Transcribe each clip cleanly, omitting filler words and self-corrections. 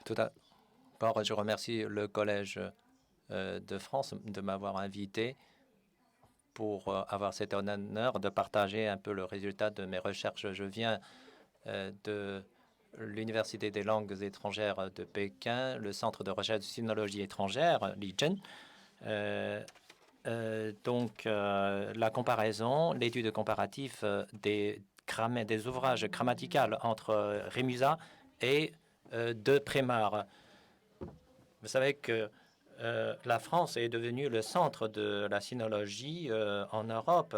Tout d'abord, je remercie le Collège de France de m'avoir invité pour avoir cet honneur de partager un peu le résultat de mes recherches. Je viens de l'Université des langues étrangères de Pékin, le Centre de recherche de sinologie étrangère, LIGEN. La comparaison, l'étude comparative des ouvrages grammaticaux entre Rémusat et de Prémar. Vous savez que la France est devenue le centre de la sinologie en Europe.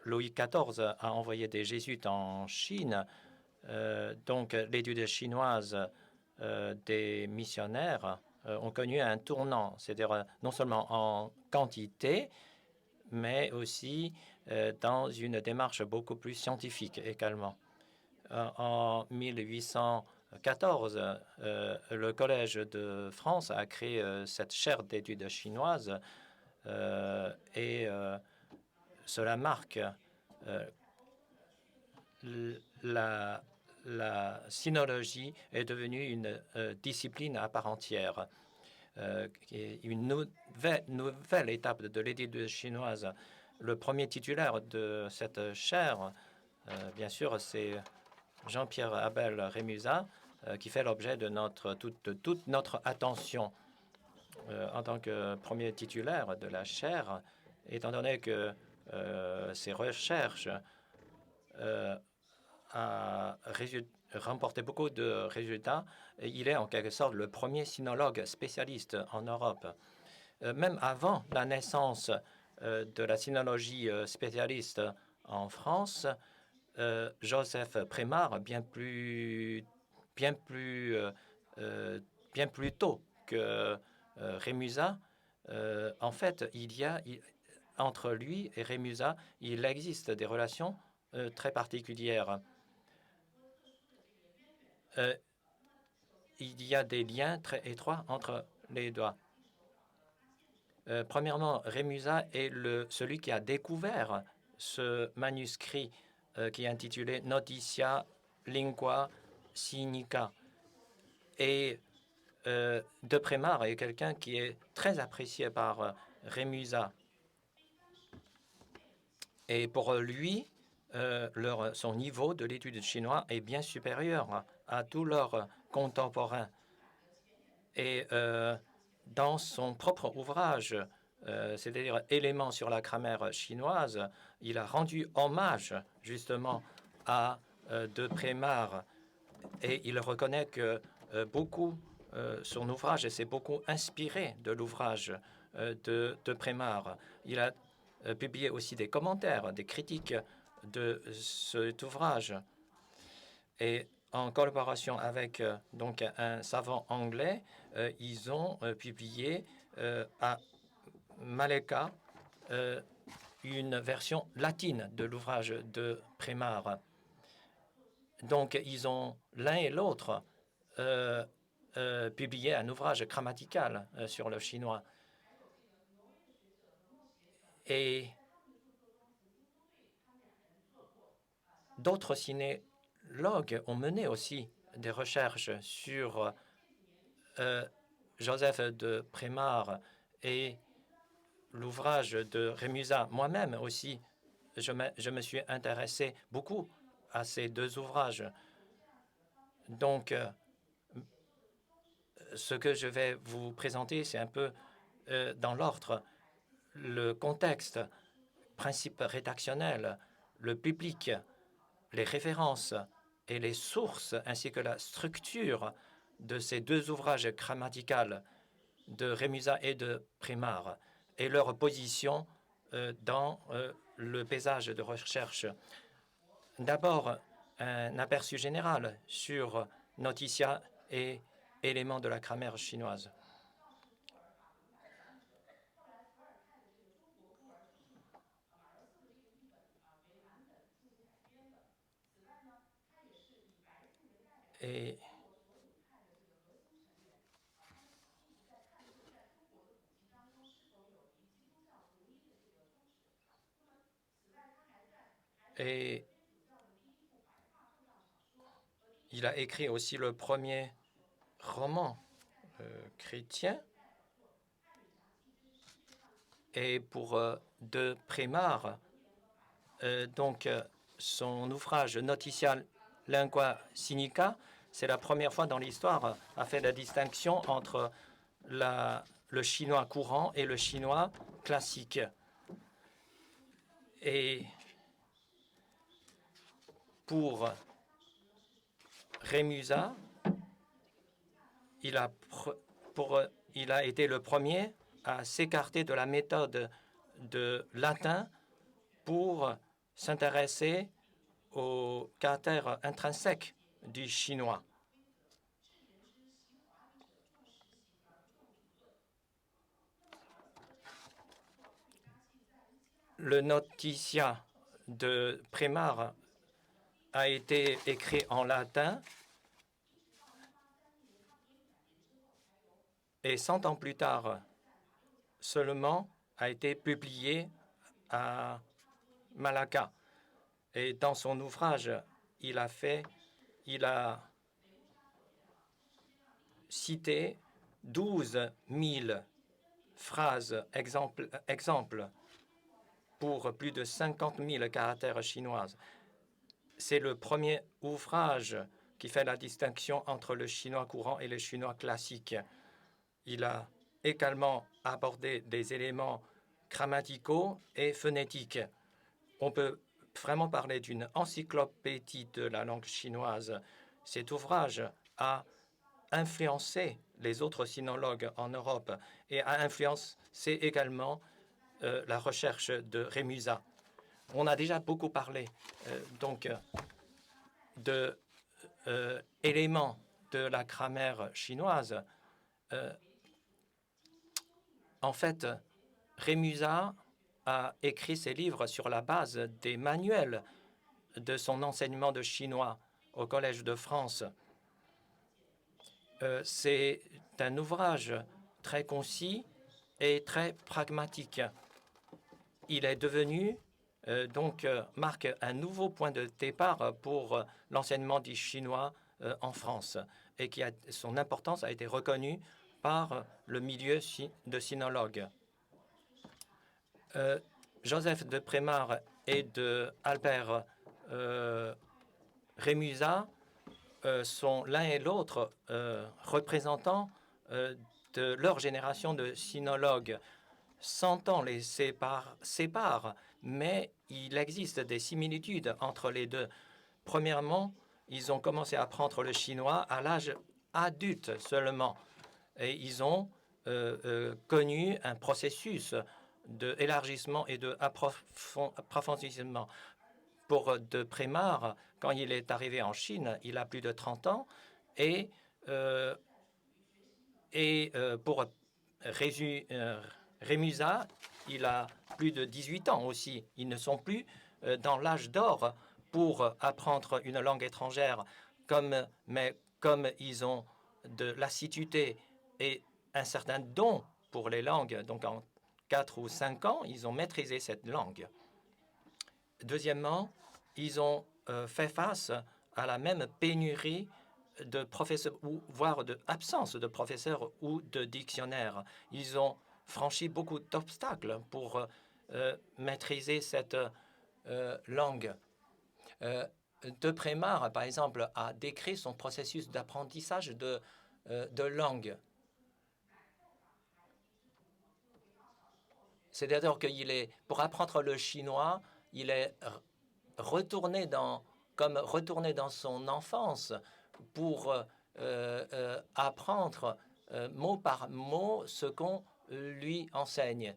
Louis XIV a envoyé des jésuites en Chine. L'étude chinoise des missionnaires ont connu un tournant, c'est-à-dire non seulement en quantité, mais aussi dans une démarche beaucoup plus scientifique également. En 1814, le Collège de France a créé cette chaire d'études chinoises et cela marque la sinologie est devenue une discipline à part entière. Une nouvelle étape de l'étude chinoise. Le premier titulaire de cette chaire, bien sûr, c'est Jean-Pierre Abel Rémusat, qui fait l'objet de toute notre attention en tant que premier titulaire de la chaire, étant donné que ses recherches a remporté beaucoup de résultats. Il est en quelque sorte le premier sinologue spécialiste en Europe. Même avant la naissance de la sinologie spécialiste en France, Joseph Prémar, bien plus tôt que Rémusat, en fait, entre lui et Rémusat, il existe des relations très particulières. Il y a des liens très étroits entre les deux. Premièrement, Rémusat est celui qui a découvert ce manuscrit qui est intitulé Notitia Lingua Sinica. Et de Prémar est quelqu'un qui est très apprécié par Rémusat. Et pour lui, son niveau de l'étude chinois est bien supérieur à tous leurs contemporains. Et dans son propre ouvrage, c'est-à-dire Éléments sur la grammaire chinoise, il a rendu hommage justement à de Prémar et il reconnaît que son ouvrage s'est beaucoup inspiré de l'ouvrage de Prémar. Il a publié aussi des commentaires, des critiques de cet ouvrage. Et en collaboration avec donc un savant anglais, ils ont publié à Maleka une version latine de l'ouvrage de Prémar. Donc, ils ont l'un et l'autre publié un ouvrage grammatical sur le chinois. Et d'autres sinologues ont mené aussi des recherches sur Joseph de Prémar et l'ouvrage de Rémusat. Moi-même aussi, je me suis intéressé beaucoup à ces deux ouvrages. Donc, ce que je vais vous présenter, c'est un peu dans l'ordre. Le contexte, principe rédactionnel, le public, les références et les sources, ainsi que la structure de ces deux ouvrages grammaticaux de Rémusat et de Prémar et leur position dans le paysage de recherche. D'abord, un aperçu général sur Notitia et éléments de la grammaire chinoise. Et Il a écrit aussi le premier roman chrétien. Et pour de Prémar, donc son ouvrage Notitia Lingua Sinica, c'est la première fois dans l'histoire a fait la distinction entre le chinois courant et le chinois classique. Et pour Rémusat, il a été le premier à s'écarter de la méthode de latin pour s'intéresser au caractère intrinsèque du chinois. Le Notitia de Prémar a été écrit en latin et 100 ans plus tard seulement a été publié à Malacca. Et dans son ouvrage, il a cité 12 000 phrases exemples pour plus de 50 000 caractères chinoises. C'est le premier ouvrage qui fait la distinction entre le chinois courant et le chinois classique. Il a également abordé des éléments grammaticaux et phonétiques. On peut vraiment parler d'une encyclopédie de la langue chinoise. Cet ouvrage a influencé les autres sinologues en Europe et a influencé également la recherche de Rémusat. On a déjà beaucoup parlé d'éléments de la grammaire chinoise. En fait, Rémusat a écrit ses livres sur la base des manuels de son enseignement de chinois au Collège de France. C'est un ouvrage très concis et très pragmatique. Il est devenu, marque un nouveau point de départ pour l'enseignement du chinois en France et son importance a été reconnue par le milieu de sinologues. Joseph de Prémar et de Albert Rémusat sont l'un et l'autre représentants de leur génération de sinologues. 100 ans les séparent, mais il existe des similitudes entre les deux. Premièrement, ils ont commencé à apprendre le chinois à l'âge adulte seulement, et ils ont connu un processus d'élargissement et d'approfondissement. Pour de Prémar, quand il est arrivé en Chine, il a plus de 30 ans, et pour Rémusat, il a plus de 18 ans aussi. Ils ne sont plus dans l'âge d'or pour apprendre une langue étrangère, mais comme ils ont de l'assiduité et un certain don pour les langues, donc en 4 ou 5 ans, ils ont maîtrisé cette langue. Deuxièmement, ils ont fait face à la même pénurie de professeurs, voire de absence de professeurs ou de dictionnaires. Ils ont franchi beaucoup d'obstacles pour maîtriser cette langue. De Prémar, par exemple, a décrit son processus d'apprentissage de langue. C'est-à-dire pour apprendre le chinois, il est retourné dans son enfance pour apprendre mot par mot ce qu'on lui enseigne.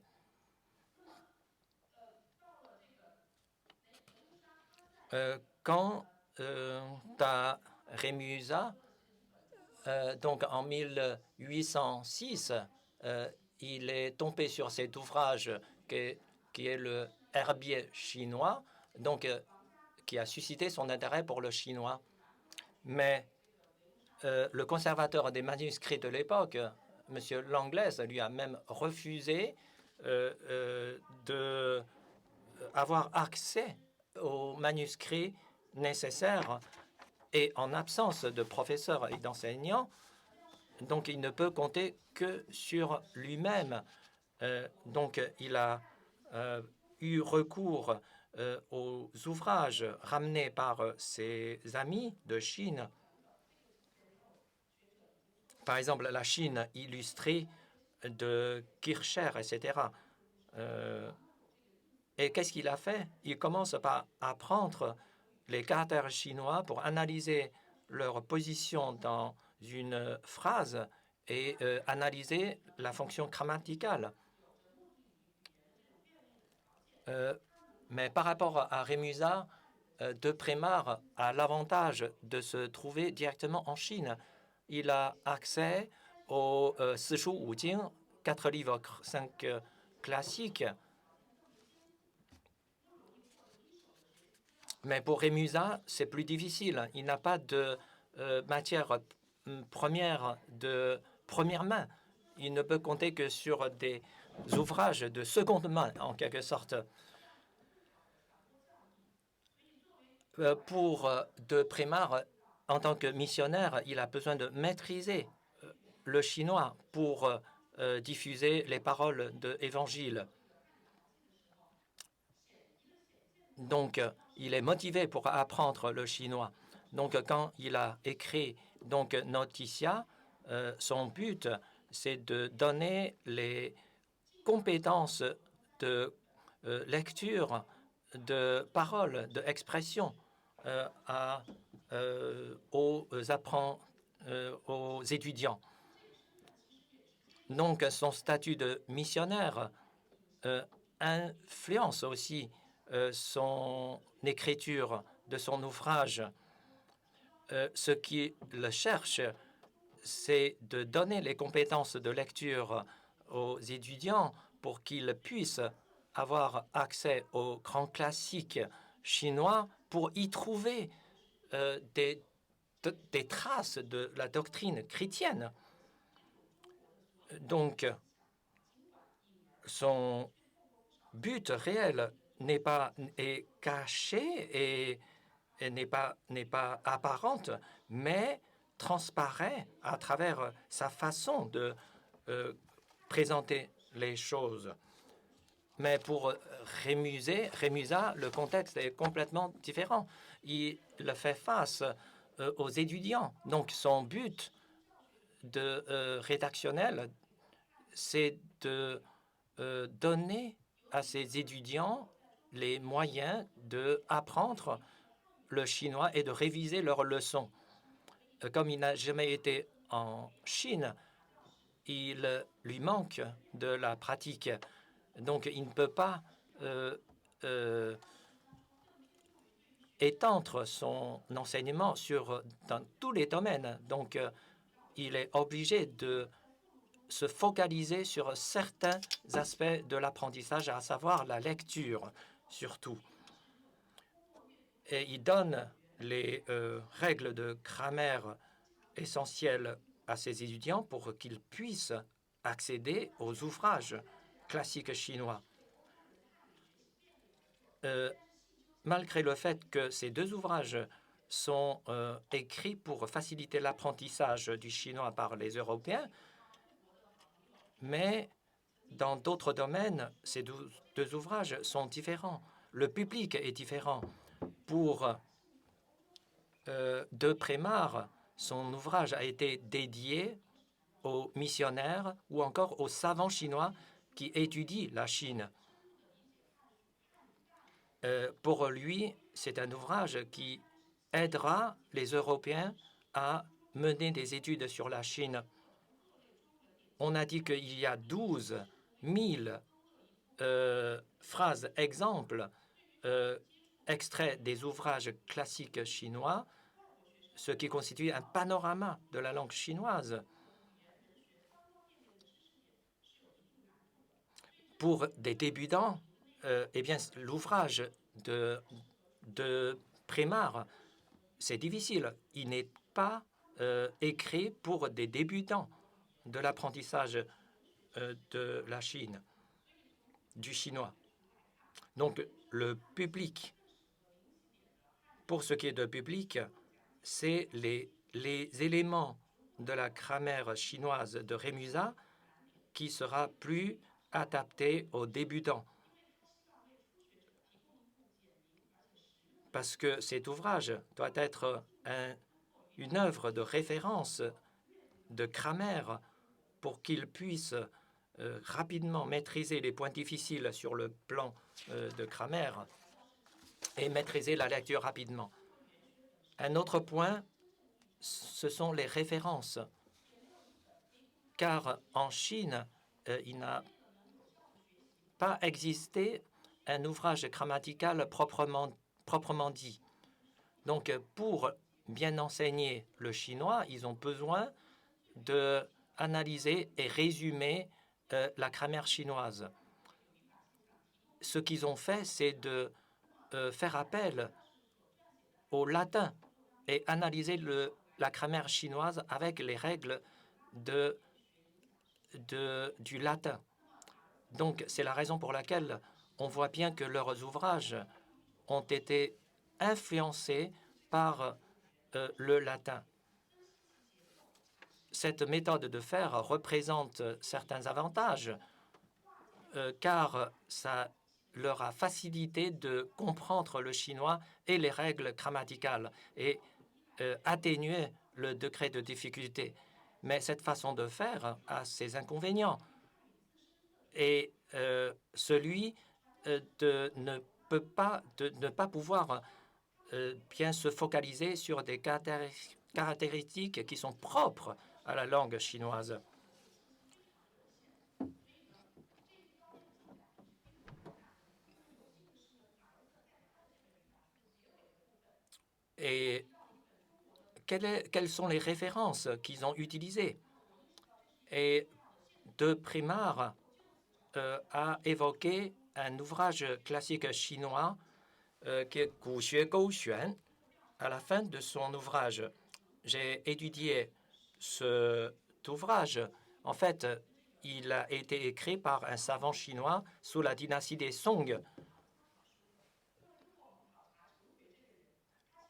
Quant à Rémusat, donc en 1806, il est tombé sur cet ouvrage qui est le Herbier chinois, donc qui a suscité son intérêt pour le chinois. Mais le conservateur des manuscrits de l'époque, M. Langlaise, lui a même refusé d'avoir accès aux manuscrits nécessaires Et en absence de professeurs et d'enseignants, donc il ne peut compter que sur lui-même. Donc il a eu recours aux ouvrages ramenés par ses amis de Chine. Par exemple, la Chine illustrée de Kircher, etc. Et qu'est-ce qu'il a fait? Il commence par apprendre les caractères chinois pour analyser leur position dans une phrase et analyser la fonction grammaticale. Mais par rapport à Rémusat, De Prémar a l'avantage de se trouver directement en Chine. Il a accès aux Sishu Wujing, 4 livres 5 classiques. Mais pour Rémusat, c'est plus difficile. Il n'a pas de matière première de première main. Il ne peut compter que sur des ouvrages de seconde main, en quelque sorte. Pour De Prémar, en tant que missionnaire, il a besoin de maîtriser le chinois pour diffuser les paroles de l'Évangile. Donc, il est motivé pour apprendre le chinois. Donc, quand il a écrit donc Noticia, son but, c'est de donner les compétences de lecture, de parole, d'expression aux étudiants. Donc, son statut de missionnaire influence aussi son écriture de son ouvrage. Ce qu'il cherche, c'est de donner les compétences de lecture aux étudiants pour qu'ils puissent avoir accès aux grands classiques chinois pour y trouver des traces de la doctrine chrétienne. Donc, son but réel est caché et n'est pas apparente, mais transparaît à travers sa façon de présenter les choses. Mais pour Rémusat, le contexte est complètement différent. Il fait face aux étudiants. Donc, son but rédactionnel, c'est de donner à ses étudiants les moyens d'apprendre le chinois et de réviser leurs leçons. Comme il n'a jamais été en Chine, il lui manque de la pratique. Donc, il ne peut pas étendre son enseignement dans tous les domaines. Donc, il est obligé de se focaliser sur certains aspects de l'apprentissage, à savoir la lecture surtout. Et il donne les règles de grammaire essentielles à ses étudiants pour qu'ils puissent accéder aux ouvrages classiques chinois. Malgré le fait que ces deux ouvrages sont écrits pour faciliter l'apprentissage du chinois par les Européens, mais dans d'autres domaines, ces deux ouvrages sont différents. Le public est différent. Pour De Prémar, son ouvrage a été dédié aux missionnaires ou encore aux savants chinois qui étudient la Chine. Pour lui, c'est un ouvrage qui aidera les Européens à mener des études sur la Chine. On a dit qu'il y a 12 000 phrases, exemples, extraits des ouvrages classiques chinois, ce qui constitue un panorama de la langue chinoise. Pour des débutants, eh bien, l'ouvrage de Prémar, c'est difficile. Il n'est pas écrit pour des débutants de l'apprentissage de la Chine, du chinois. Donc, le public, pour ce qui est de public, c'est les éléments de la grammaire chinoise de Rémusat qui sera plus adapté aux débutants. Parce que cet ouvrage doit être une œuvre de référence de grammaire pour qu'ils puissent rapidement maîtriser les points difficiles sur le plan de grammaire et maîtriser la lecture rapidement. Un autre point, ce sont les références. Car en Chine, il n'a pas existé un ouvrage grammatical proprement dit. Donc, pour bien enseigner le chinois, ils ont besoin d'analyser et résumer la grammaire chinoise. Ce qu'ils ont fait, c'est de faire appel au latin et analyser la grammaire chinoise avec les règles du latin. Donc, c'est la raison pour laquelle on voit bien que leurs ouvrages ont été influencés par le latin. Cette méthode de faire représente certains avantages, car ça leur a facilité de comprendre le chinois et les règles grammaticales et atténuer le degré de difficulté. Mais cette façon de faire a ses inconvénients. Et celui de ne pas pouvoir bien se focaliser sur des caractéristiques qui sont propres à la langue chinoise. Et quelles sont les références qu'ils ont utilisées? Et De Primard a évoqué un ouvrage classique chinois qui est Gu Xue Gou Xuan. À la fin de son ouvrage, j'ai étudié cet ouvrage. En fait, il a été écrit par un savant chinois sous la dynastie des Song.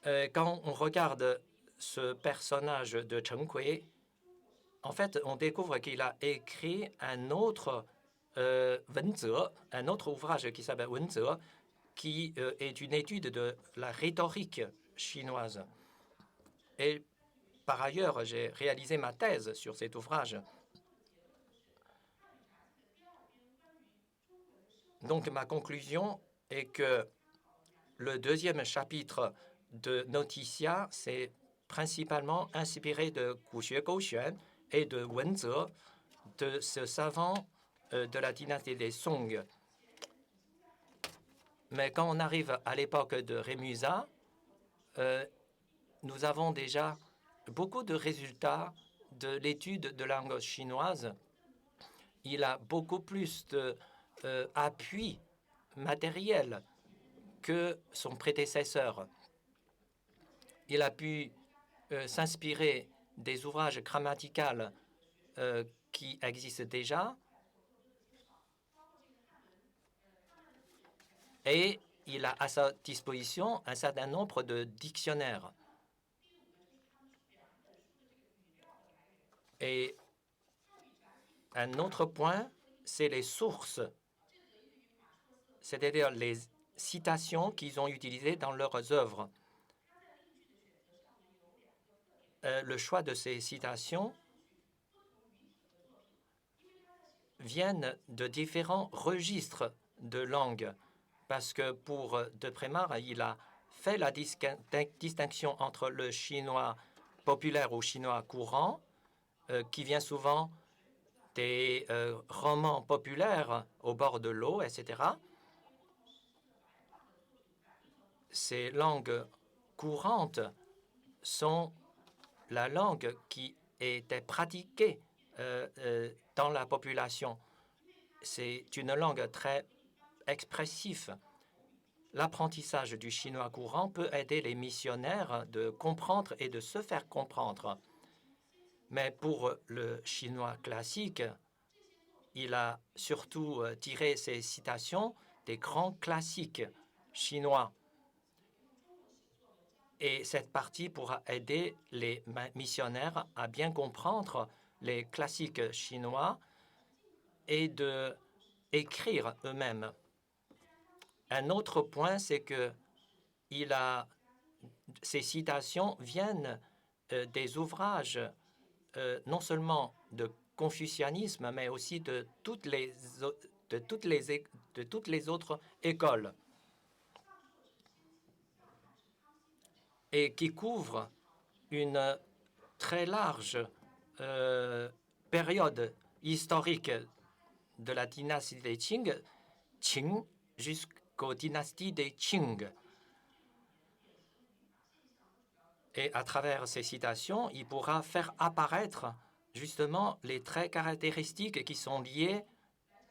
Quand on regarde ce personnage de Chen Kui, en fait, on découvre qu'il a écrit un autre Wenze, un autre ouvrage qui s'appelle Wenze, qui est une étude de la rhétorique chinoise. Et par ailleurs, j'ai réalisé ma thèse sur cet ouvrage. Donc, ma conclusion est que le deuxième chapitre de Noticia, c'est principalement inspiré de Gu Xue Gou Xuan et de Wenze, de ce savant de la dynastie des Song. Mais quand on arrive à l'époque de Rémusat, nous avons déjà beaucoup de résultats de l'étude de langue chinoise. Il a beaucoup plus d'appui matériel que son prédécesseur. Il a pu s'inspirer des ouvrages grammaticaux qui existent déjà et il a à sa disposition un certain nombre de dictionnaires. Et un autre point, c'est les sources, c'est-à-dire les citations qu'ils ont utilisées dans leurs œuvres. Le choix de ces citations viennent de différents registres de langue, parce que pour De Primard, il a fait la distinction entre le chinois populaire ou chinois courant, qui vient souvent des romans populaires au bord de l'eau, etc. Ces langues courantes sont la langue qui était pratiquée dans la population. C'est une langue très expressive. L'apprentissage du chinois courant peut aider les missionnaires de comprendre et de se faire comprendre. Mais pour le chinois classique, il a surtout tiré ses citations des grands classiques chinois. Et cette partie pourra aider les missionnaires à bien comprendre les classiques chinois et de écrire eux-mêmes. Un autre point, c'est que ces citations viennent des ouvrages non seulement de confucianisme, mais aussi de toutes les autres écoles, et qui couvrent une très large période historique de la dynastie des Qing jusqu'aux dynasties des Qing. Et à travers ces citations, il pourra faire apparaître justement les traits caractéristiques qui sont liés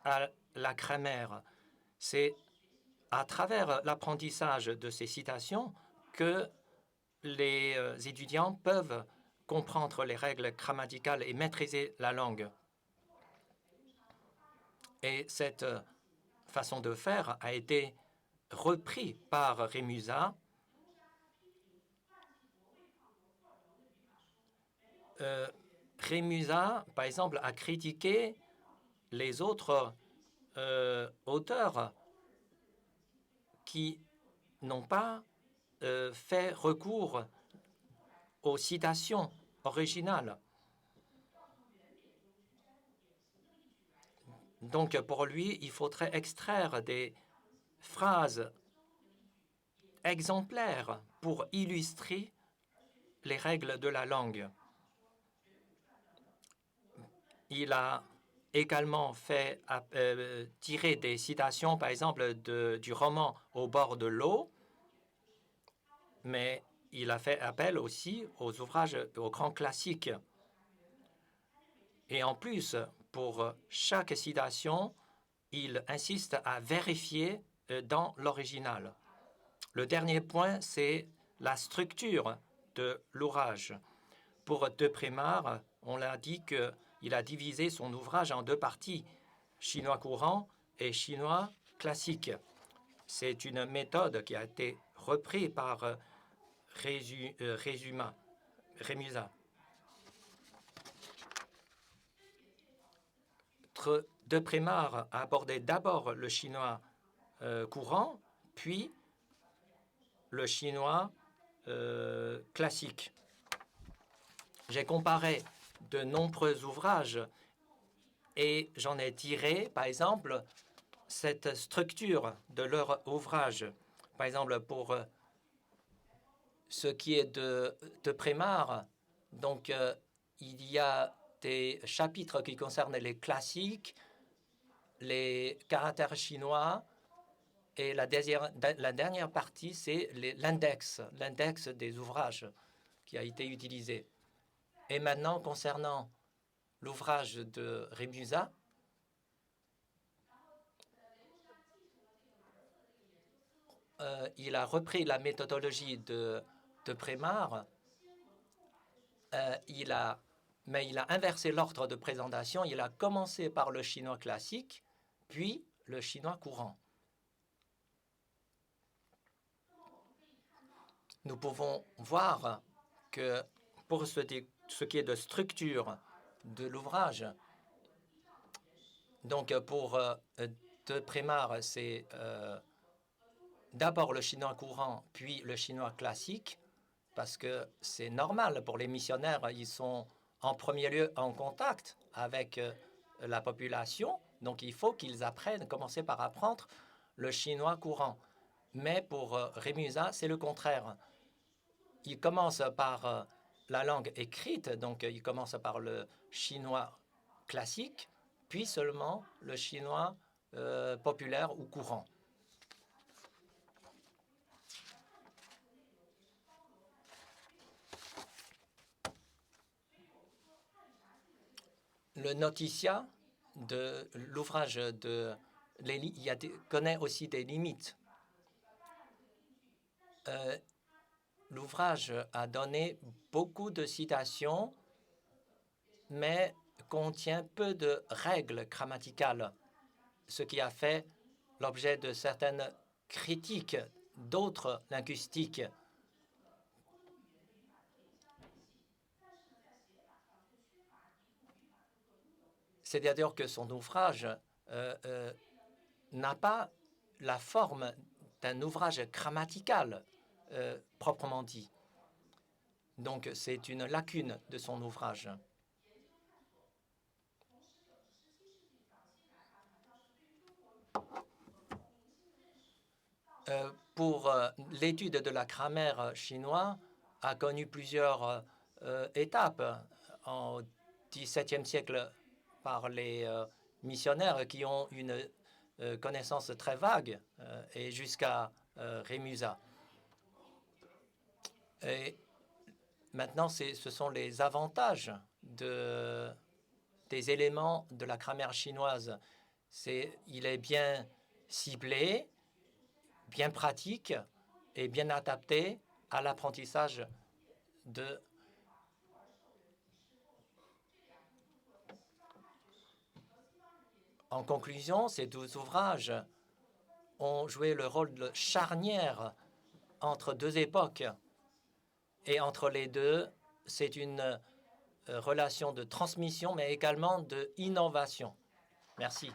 à la grammaire. C'est à travers l'apprentissage de ces citations que les étudiants peuvent comprendre les règles grammaticales et maîtriser la langue. Et cette façon de faire a été reprise par Rémusat. Rémusat, par exemple, a critiqué les autres auteurs qui n'ont pas fait recours aux citations originales. Donc, pour lui, il faudrait extraire des phrases exemplaires pour illustrer les règles de la langue. Il a également fait tirer des citations, par exemple, du roman Au bord de l'eau, mais il a fait appel aussi aux ouvrages, aux grands classiques. Et en plus, pour chaque citation, il insiste à vérifier dans l'original. Le dernier point, c'est la structure de l'ouvrage. Pour De Prémart, on l'a dit qu'il a divisé son ouvrage en deux parties, chinois courant et chinois classique. C'est une méthode qui a été reprise par Rémusat. De Prémart a abordé d'abord le chinois courant, puis le chinois classique. J'ai comparé de nombreux ouvrages et j'en ai tiré, par exemple, cette structure de leur ouvrage. Par exemple, pour ce qui est de Prémart, donc il y a des chapitres qui concernent les classiques, les caractères chinois, et la dernière partie, c'est l'index des ouvrages qui a été utilisé. Et maintenant, concernant l'ouvrage de Rémusat, il a repris la méthodologie de Prémart, mais il a inversé l'ordre de présentation. Il a commencé par le chinois classique, puis le chinois courant. Nous pouvons voir que pour ce qui est de structure de l'ouvrage, donc pour De Prémart, c'est d'abord le chinois courant, puis le chinois classique, parce que c'est normal pour les missionnaires, ils sont en premier lieu en contact avec la population, donc il faut qu'ils apprennent, commencer par apprendre le chinois courant. Mais pour Rémusat, c'est le contraire. Il commence par la langue écrite, donc il commence par le chinois classique, puis seulement le chinois populaire ou courant. Le noticiat de l'ouvrage connaît aussi des limites. L'ouvrage a donné beaucoup de citations, mais contient peu de règles grammaticales, ce qui a fait l'objet de certaines critiques d'autres linguistiques, C'est-à-dire que son ouvrage n'a pas la forme d'un ouvrage grammatical proprement dit. Donc, c'est une lacune de son ouvrage. Pour l'étude de la grammaire chinoise a connu plusieurs étapes au XVIIe siècle par les missionnaires qui ont une connaissance très vague et jusqu'à Rémusat. Et maintenant, ce sont les avantages des éléments de la grammaire chinoise. Il est bien ciblé, bien pratique et bien adapté à l'apprentissage de En conclusion, ces 12 ouvrages ont joué le rôle de charnière entre deux époques. Et entre les deux, c'est une relation de transmission, mais également d'innovation. Merci.